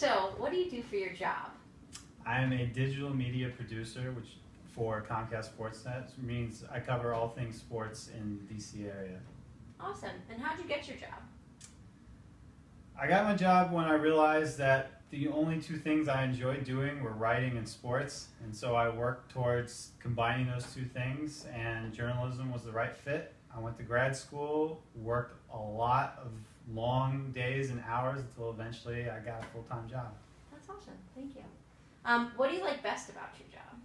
So, what do you do for your job? I'm a digital media producer, which for Comcast Sportsnet, which means I cover all things sports in the DC area. Awesome. And how'd you get your job? I got my job when I realized that the only two things I enjoyed doing were writing and sports, and so I worked towards combining those two things, and journalism was the right fit. I went to grad school, worked a lot of long days and hours until eventually I got a full-time job. That's awesome. Thank you. What do you like best about your job?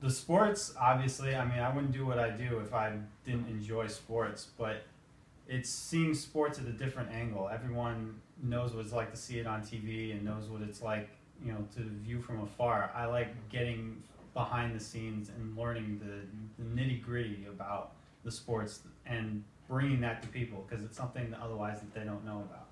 The sports, obviously, I mean, I wouldn't do what I do if I didn't enjoy sports, but it's seeing sports at a different angle. Everyone knows what it's like to see it on TV and knows what it's like, you know, to view from afar. I like getting behind the scenes and learning the nitty-gritty about the sports and bringing that to people because it's something that otherwise that they don't know about.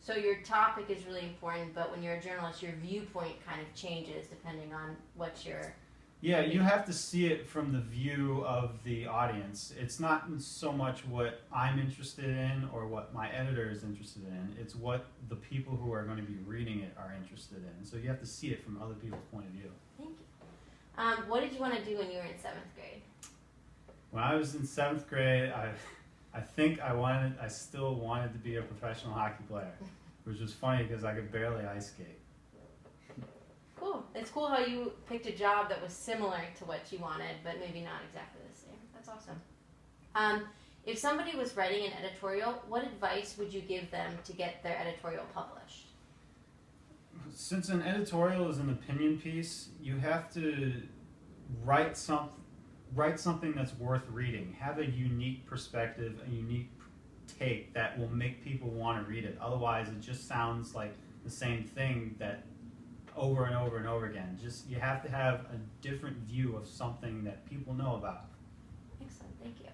So your topic is really important, but when you're a journalist, your viewpoint kind of changes depending on what you're... Yeah, you have to see it from the view of the audience. It's not so much what I'm interested in or what my editor is interested in. It's what the people who are going to be reading it are interested in. So you have to see it from other people's point of view. Thank you. What did you want to do when you were in 7th grade? When I was in 7th grade, I think I still wanted to be a professional hockey player, which was funny because I could barely ice skate. Cool. It's cool how you picked a job that was similar to what you wanted, but maybe not exactly the same. That's awesome. If somebody was writing an editorial, what advice would you give them to get their editorial published? Since an editorial is an opinion piece, you have to write something that's worth reading. Have a unique perspective, a unique take that will make people want to read it. Otherwise, it just sounds like the same thing that over and over and over again. Just you have to have a different view of something that people know about. Excellent, thank you.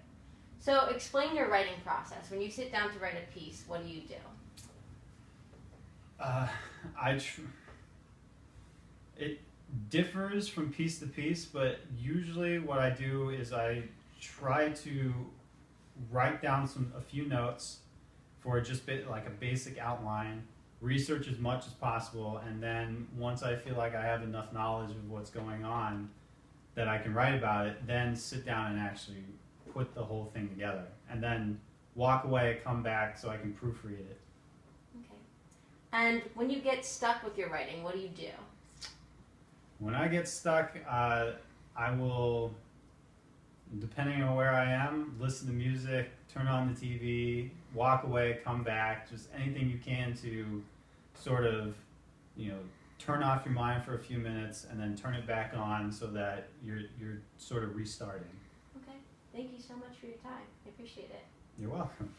So explain your writing process. When you sit down to write a piece, what do you do? It differs from piece to piece, but usually what I do is I try to write down a few notes for just like a basic outline, research as much as possible, and then once I feel like I have enough knowledge of what's going on that I can write about it, then sit down and actually put the whole thing together, and then walk away, come back so I can proofread it. Okay. And when you get stuck with your writing, what do you do? When I get stuck, I will, depending on where I am, listen to music, turn on the TV, walk away, come back, just anything you can to sort of, you know, turn off your mind for a few minutes and then turn it back on so that you're sort of restarting. Okay. Thank you so much for your time. I appreciate it. You're welcome.